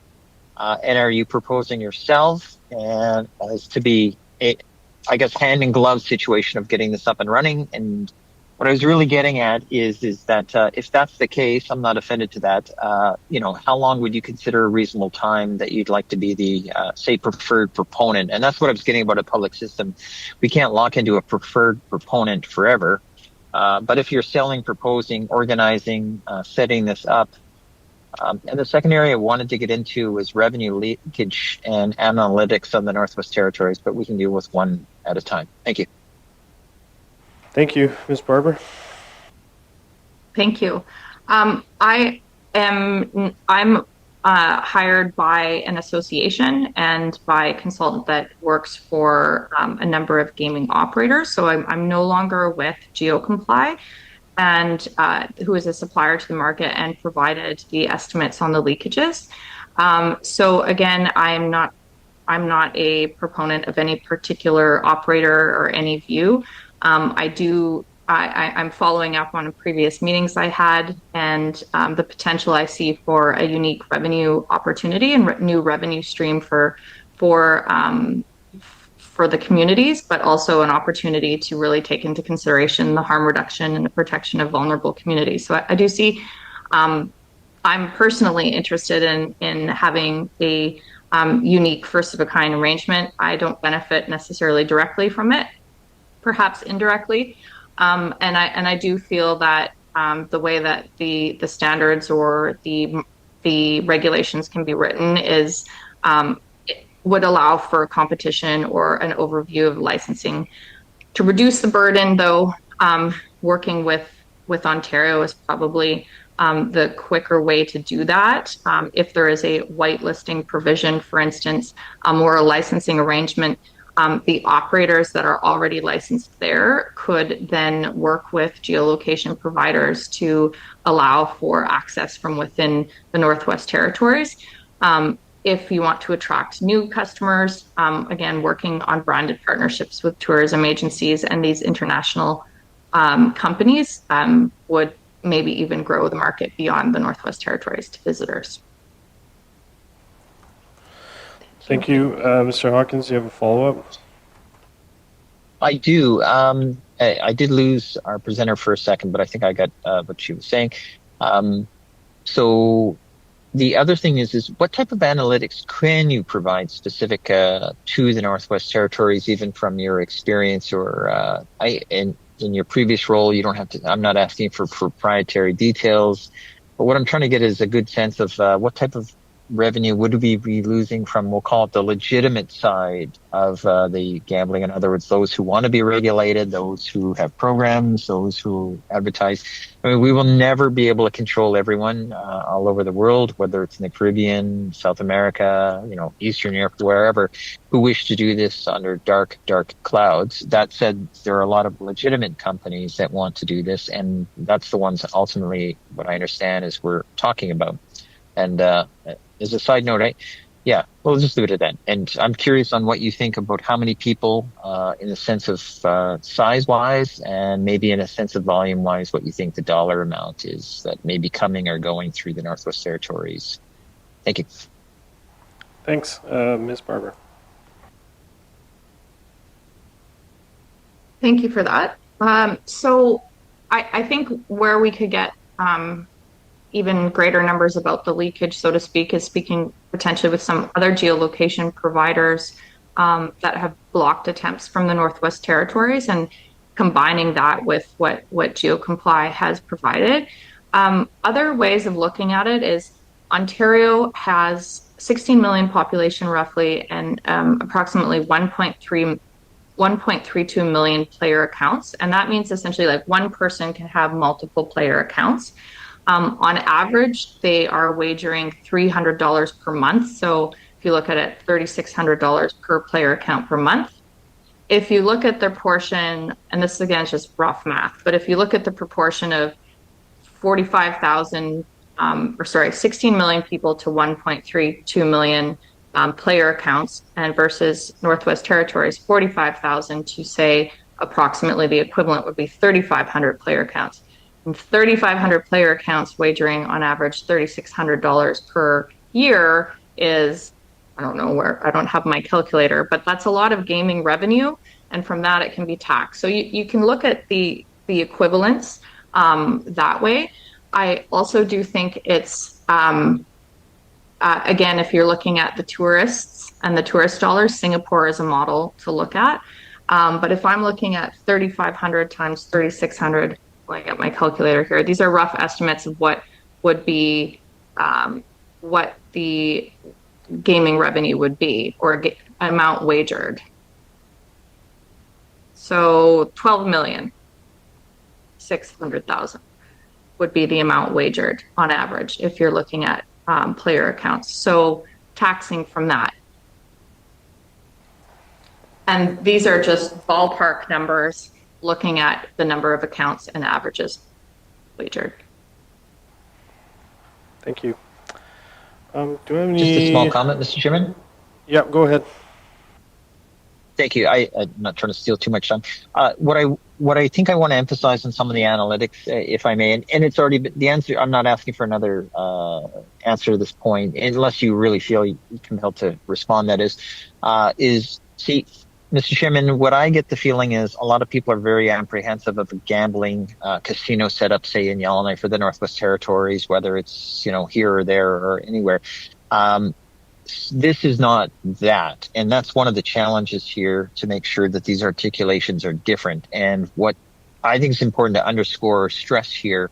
are you proposing yourself? And as to be, I guess, hand in glove situation of getting this up and running. And what I was really getting at is that if that's the case, I'm not offended to that. How long would you consider a reasonable time that you'd like to be the say preferred proponent? And that's what I was getting about a public system. We can't lock into a preferred proponent forever. But if you're selling, proposing, organizing, setting this up. And the second area I wanted to get into was revenue leakage and analytics on the Northwest Territories, but we can deal with one at a time. Thank you. Thank you, Ms. Barber. Thank you. I'm hired by an association and by a consultant that works for a number of gaming operators. So I'm no longer with GeoComply, and who is a supplier to the market and provided the estimates on the leakages. So again, I'm not a proponent of any particular operator or any view. I'm following up on previous meetings I had, and the potential I see for a unique revenue opportunity and new revenue stream for the communities, but also an opportunity to really take into consideration the harm reduction and the protection of vulnerable communities. So I do see, I'm personally interested in having a unique first of a kind arrangement. I don't benefit necessarily directly from it, perhaps indirectly. And I do feel that the way that the standards or the regulations can be written is would allow for competition or an overview of licensing to reduce the burden, though working with Ontario is probably the quicker way to do that. If there is a whitelisting provision, for instance, or a licensing arrangement, the operators that are already licensed there could then work with geolocation providers to allow for access from within the Northwest Territories. If you want to attract new customers, again, working on branded partnerships with tourism agencies and these international companies would maybe even grow the market beyond the Northwest Territories to visitors. Thank you. Mr. Hawkins, do you have a follow-up? I do. I did lose our presenter for a second, but I think I got what she was saying. So the other thing is what type of analytics can you provide specific to the Northwest Territories, even from your experience or in your previous role? You don't have to. I'm not asking for proprietary details, but what I'm trying to get is a good sense of what type of revenue would we be losing from, we'll call it the legitimate side of the gambling. In other words, those who want to be regulated, those who have programs, those who advertise. I mean, we will never be able to control everyone all over the world, whether it's in the Caribbean, South America, Eastern Europe, wherever, who wish to do this under dark clouds. That said, there are a lot of legitimate companies that want to do this, and that's the ones that ultimately, what I understand, is we're talking about. And as a side note, we'll just leave it at that. And I'm curious on what you think about how many people, in the sense of size-wise, and maybe in a sense of volume-wise, what you think the dollar amount is that may be coming or going through the Northwest Territories. Thank you. Thanks. Ms. Barber. Thank you for that. So I think where we could get even greater numbers about the leakage, so to speak, is speaking potentially with some other geolocation providers that have blocked attempts from the Northwest Territories and combining that with what GeoComply has provided. Other ways of looking at it is Ontario has 16 million population roughly, and approximately 1.3 1.32 million player accounts. And that means essentially like one person can have multiple player accounts. On average, they are wagering $300 per month. So if you look at it, $3,600 per player account per month. If you look at their portion, and this again is just rough math, but if you look at the proportion of 45,000, 16 million people to 1.32 million player accounts, and versus Northwest Territories, 45,000 to say approximately the equivalent would be 3,500 player accounts. And 3,500 player accounts wagering on average $3,600 per year is, I don't know where, I don't have my calculator, but that's a lot of gaming revenue. And from that, it can be taxed. So you can look at the equivalence that way. I also do think it's, again, if you're looking at the tourists and the tourist dollars, Singapore is a model to look at. But if I'm looking at 3,500 times 3,600, I get my calculator here. These are rough estimates of what would be, what the gaming revenue would be, or amount wagered. So 12,600,000 would be the amount wagered on average if you're looking at player accounts. So taxing from that. And these are just ballpark numbers looking at the number of accounts and averages wagered. Thank you. Do we have any... Just a small comment, Mr. Chairman. Yeah, go ahead. Thank you. I'm not trying to steal too much time. What I think I want to emphasize on some of the analytics, if I may, and it's already been, the answer. I'm not asking for another answer to this point, unless you really feel you can help to respond. That is see, Mr. Chairman, what I get the feeling is a lot of people are very apprehensive of a gambling casino setup, say in Yellowknife for the Northwest Territories, whether it's here or there or anywhere. This is not that. And that's one of the challenges here, to make sure that these articulations are different. And what I think is important to underscore or stress here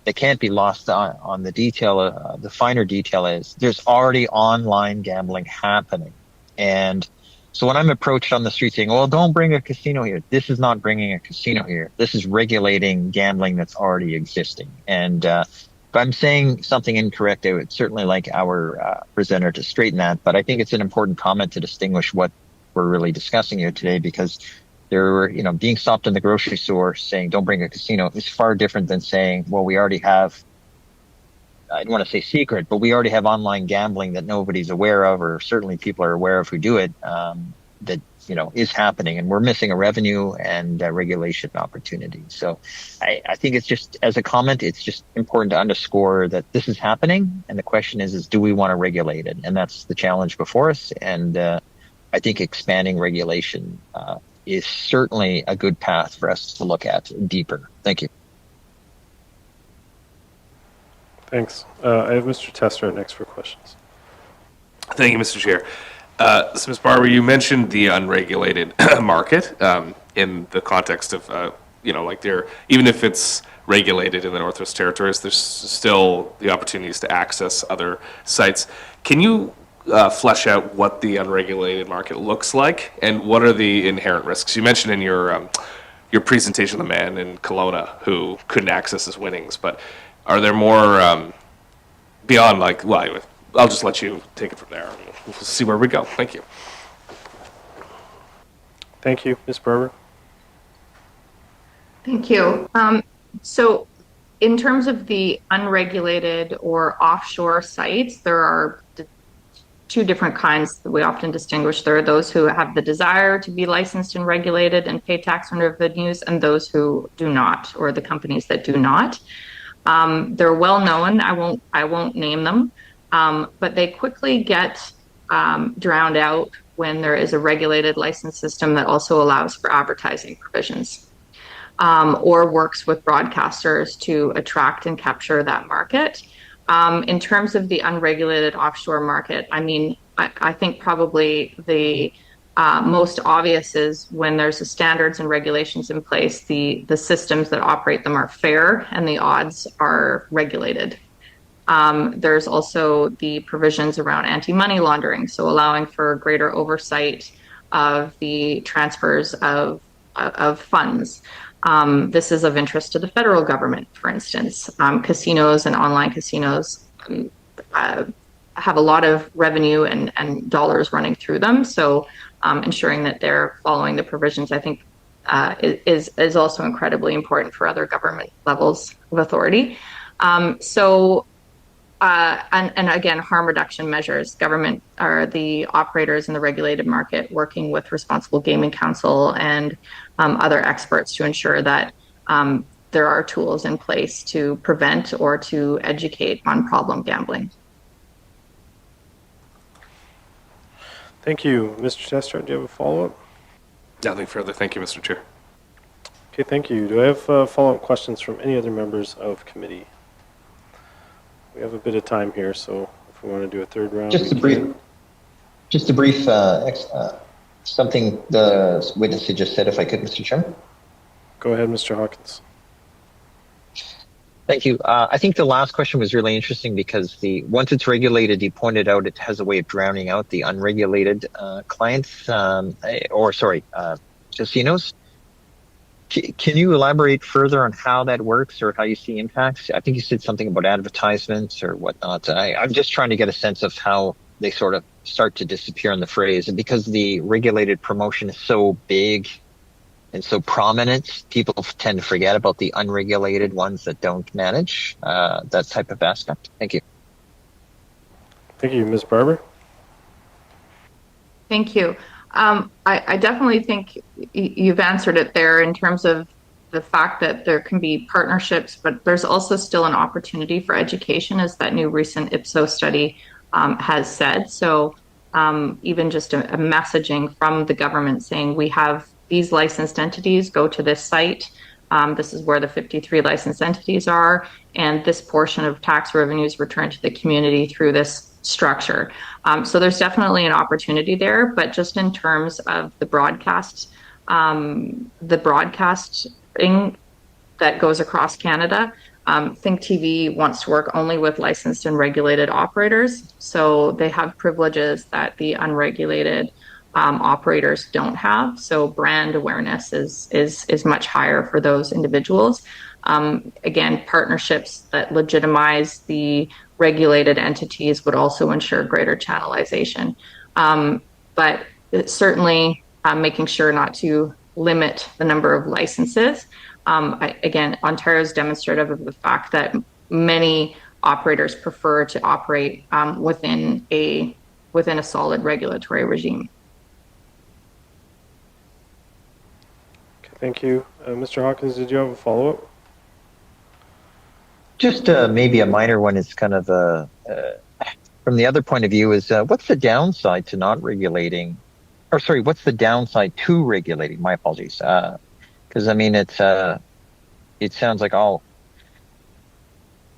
that can't be lost on the detail, the finer detail, is there's already online gambling happening. And so when I'm approached on the street saying, well, don't bring a casino here, this is not bringing a casino here. This is regulating gambling that's already existing. And if I'm saying something incorrect, I would certainly like our presenter to straighten that. But I think it's an important comment to distinguish what we're really discussing here today, because there were, being stopped in the grocery store saying, don't bring a casino, is far different than saying, well, we already have, I don't want to say secret, but we already have online gambling that nobody's aware of, or certainly people are aware of who do it, that is happening, and we're missing a revenue and regulation opportunity. So I think it's just, as a comment, it's just important to underscore that this is happening, and the question is do we want to regulate it? And that's the challenge before us. And I think expanding regulation is certainly a good path for us to look at deeper. Thank you. Thanks. I have Mr. Tester next for questions. Thank you, Mr. Chair. So, Ms. Barber, you mentioned the unregulated market in the context of, even if it's regulated in the Northwest Territories, there's still the opportunities to access other sites. Can you flesh out what the unregulated market looks like, and what are the inherent risks? You mentioned in your presentation the man in Kelowna who couldn't access his winnings, but are there more beyond, I'll just let you take it from there. We'll see where we go. Thank you. Thank you, Ms. Barber. Thank you. So in terms of the unregulated or offshore sites, there are two different kinds that we often distinguish. There are those who have the desire to be licensed and regulated and pay tax on their venues, and those who do not, or the companies that do not. They're well known. I won't name them. But they quickly get drowned out when there is a regulated license system that also allows for advertising provisions, or works with broadcasters to attract and capture that market. In terms of the unregulated offshore market, I think probably the most obvious is when there's the standards and regulations in place, the systems that operate them are fair and the odds are regulated. There's also the provisions around anti-money laundering, so allowing for greater oversight of the transfers of funds. This is of interest to the federal government, for instance. Casinos and online casinos uh, have a lot of revenue and dollars running through them. So ensuring that they're following the provisions, I think, is also incredibly important for other government levels of authority. And again, harm reduction measures. Government are the operators in the regulated market working with Responsible Gaming Council and other experts to ensure that there are tools in place to prevent or to educate on problem gambling. Thank you. Mr. Testro, do you have a follow-up? Nothing further. Thank you, Mr. Chair. Okay, thank you. Do I have follow-up questions from any other members of committee? We have a bit of time here, so if we want to do a third round. Just a brief, something the witness had just said, if I could, Mr. Chairman. Go ahead, Mr. Hawkins. Thank you. I think the last question was really interesting because once it's regulated, you pointed out it has a way of drowning out the unregulated clients, casinos. Can you elaborate further on how that works or how you see impacts? I think you said something about advertisements or whatnot. I'm just trying to get a sense of how they sort of start to disappear in the phrase. And because the regulated promotion is so big and so prominent, people tend to forget about the unregulated ones that don't manage that type of aspect. Thank you. Thank you. Ms. Barber? Thank you. I definitely think you've answered it there in terms of the fact that there can be partnerships, but there's also still an opportunity for education, as that new recent Ipsos study has said. So even just a messaging from the government saying we have these licensed entities, go to this site. This is where the 53 licensed entities are, and this portion of tax revenues returned to the community through this structure. So there's definitely an opportunity there, but just in terms of the broadcasting that goes across Canada, Think TV wants to work only with licensed and regulated operators. So they have privileges that the unregulated operators don't have. So brand awareness is much higher for those individuals. Again, partnerships that legitimize the regulated entities would also ensure greater channelization. But it's certainly making sure not to limit the number of licenses. Again, Ontario is demonstrative of the fact that many operators prefer to operate within a solid regulatory regime. Okay, thank you. Mr. Hawkins, did you have a follow-up? Just maybe a minor one is kind of from the other point of view is what's the downside to not regulating, or sorry, what's the downside to regulating? My apologies. Because I mean, it sounds like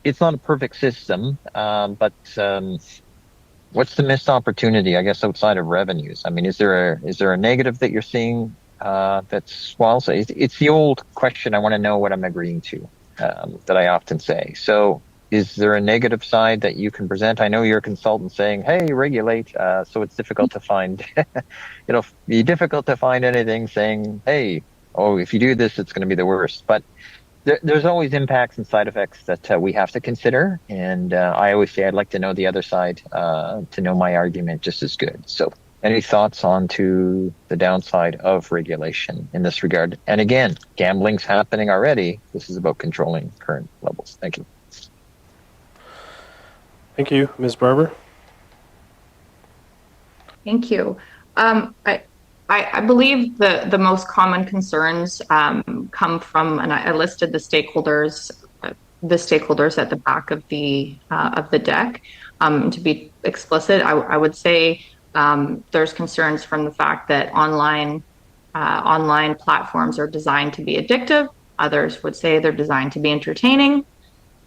it's not a perfect system, but what's the missed opportunity, I guess, outside of revenues? I mean, is there a negative that you're seeing that's, well, so it's the old question. I want to know what I'm agreeing to. That I often say. So is there a negative side that you can present? I know you're a consultant saying, hey, regulate. So it's difficult to find, it'll be difficult to find anything saying, hey, if you do this, it's going to be the worst. But there's always impacts and side effects that we have to consider. And I always say I'd like to know the other side to know my argument just as good. So any thoughts on to the downside of regulation in this regard? And again, gambling's happening already. This is about controlling current levels. Thank you. Thank you. Ms. Barber? Thank you. I believe the most common concerns come from, and I listed the stakeholders at the back of the deck. To be explicit, I would say there's concerns from the fact that online platforms are designed to be addictive. Others would say they're designed to be entertaining.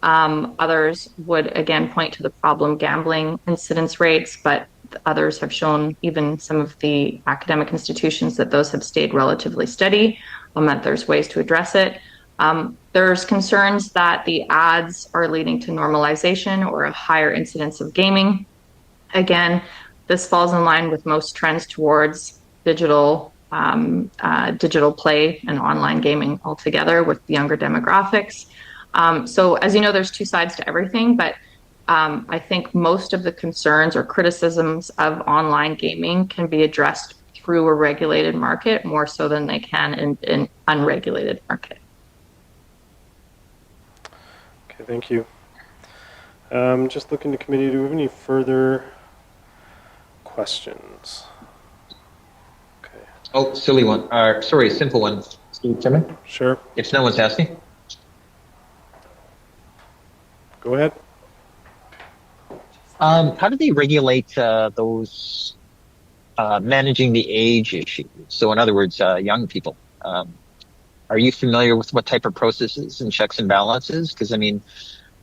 Others would again point to the problem gambling incidence rates, but others have shown, even some of the academic institutions, that those have stayed relatively steady, that there's ways to address it. There's concerns that the ads are leading to normalization or a higher incidence of gaming. Again, this falls in line with most trends towards digital play and online gaming altogether with younger demographics. So as you know, there's two sides to everything, but I think most of the concerns or criticisms of online gaming can be addressed through a regulated market more so than they can in unregulated market. Okay, thank you. Just looking to committee, do we have any further questions? Okay. Oh, silly one. Sorry, simple one. Mr. Chairman, Sure. if no one's asking. Go ahead. How do they regulate those managing the age issue? So, in other words, young people. Are you familiar with what type of processes and checks and balances? Because I mean,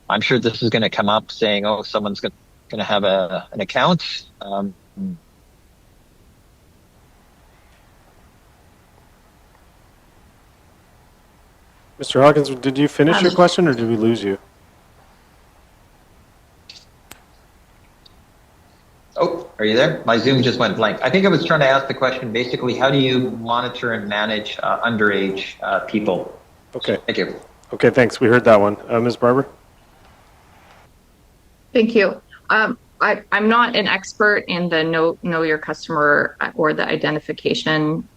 I'm sure this is going to come up saying, "Oh, someone's going to have an account." Mr. Hawkins, did you finish your question or did we lose you? Oh, are you there? My Zoom just went blank. I think I was trying to ask the question, basically, how do you monitor and manage underage people? Okay. Thank you. Okay, thanks. We heard that one. Ms. Barber? Thank you. I'm not an expert in the know your customer or the identification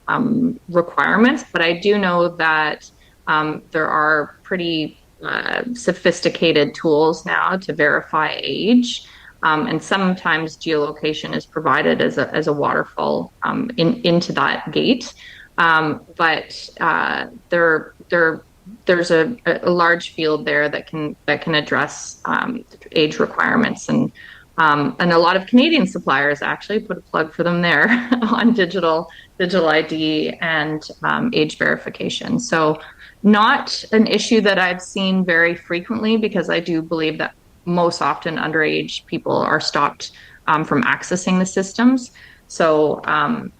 requirements, but I do know that there are pretty sophisticated tools now to verify age. And sometimes geolocation is provided as a waterfall into that gate. But there's a large field there that can address age requirements, and a lot of Canadian suppliers actually put a plug for them there on digital ID and age verification. So not an issue that I've seen very frequently, because I do believe that most often underage people are stopped from accessing the systems. So,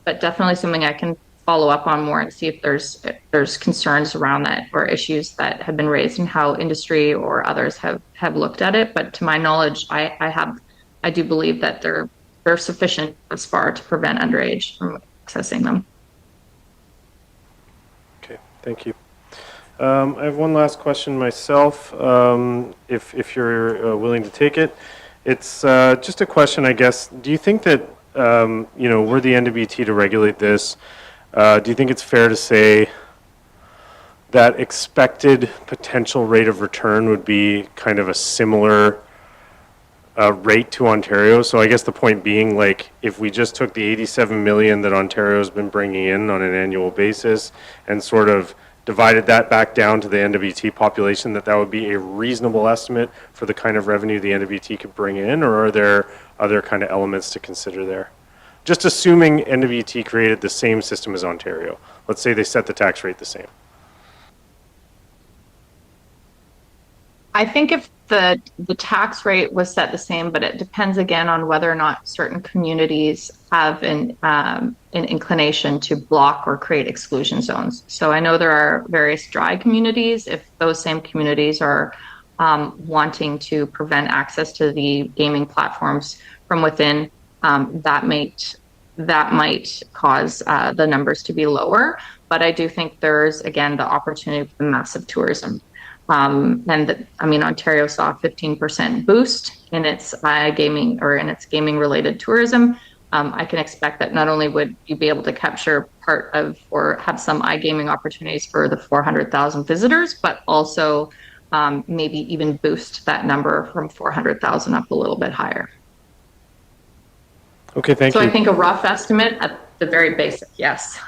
but definitely something I can follow up on more and see if there's concerns around that or issues that have been raised and how industry or others have looked at it. But to my knowledge, I do believe that they're sufficient as far to prevent underage from accessing them. Okay, thank you. I have one last question myself, if you're willing to take it. It's just a question, I guess. Do you think that, we're the NWT to regulate this? Do you think it's fair to say that expected potential rate of return would be kind of a similar rate to Ontario? So I guess the point being, like, if we just took the 87 million that Ontario's been bringing in on an annual basis and sort of divided that back down to the NWT population, that would be a reasonable estimate for the kind of revenue the NWT could bring in, or are there other kind of elements to consider there? Just assuming NWT created the same system as Ontario. Let's say they set the tax rate the same. I think if the tax rate was set the same, but it depends again on whether or not certain communities have an inclination to block or create exclusion zones. So I know there are various dry communities. If those same communities are wanting to prevent access to the gaming platforms from within, that might cause the numbers to be lower. But I do think there's, again, the opportunity for massive tourism. Ontario saw a 15% boost in its gaming or in its gaming related tourism. I can expect that not only would you be able to capture part of or have some iGaming opportunities for the 400,000 visitors, but also maybe even boost that number from 400,000 up a little bit higher. Okay, thank you. So I think a rough estimate at the very basic, yes.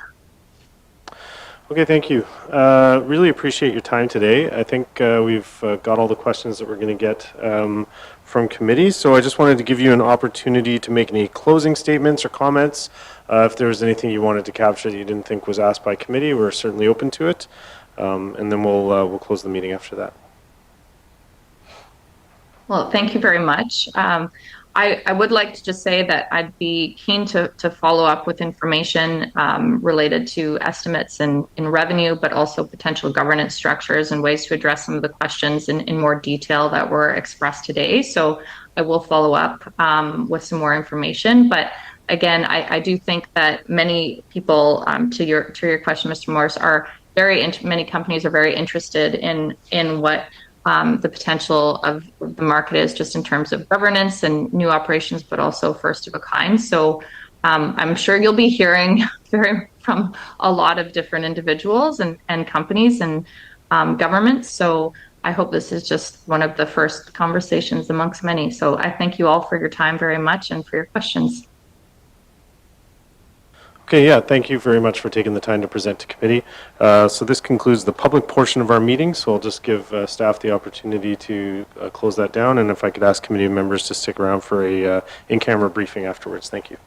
Okay, thank you. Really appreciate your time today. I think we've got all the questions that we're going to get from committee. So I just wanted to give you an opportunity to make any closing statements or comments. If there was anything you wanted to capture that you didn't think was asked by committee, we're certainly open to it. And then we'll close the meeting after that. Well, thank you very much. I would like to just say that I'd be keen to follow up with information related to estimates in revenue, but also potential governance structures and ways to address some of the questions in more detail that were expressed today. So I will follow up with some more information. But again, I do think that many people, to your question, Mr. Morris, are many companies are very interested in what the potential of the market is, just in terms of governance and new operations, but also first of a kind. So I'm sure you'll be hearing from a lot of different individuals and companies and governments. So I hope this is just one of the first conversations amongst many. So I thank you all for your time very much and for your questions. Okay, yeah, thank you very much for taking the time to present to committee. So this concludes the public portion of our meeting, so I'll just give staff the opportunity to close that down, and if I could ask committee members to stick around for a in-camera briefing afterwards. Thank you.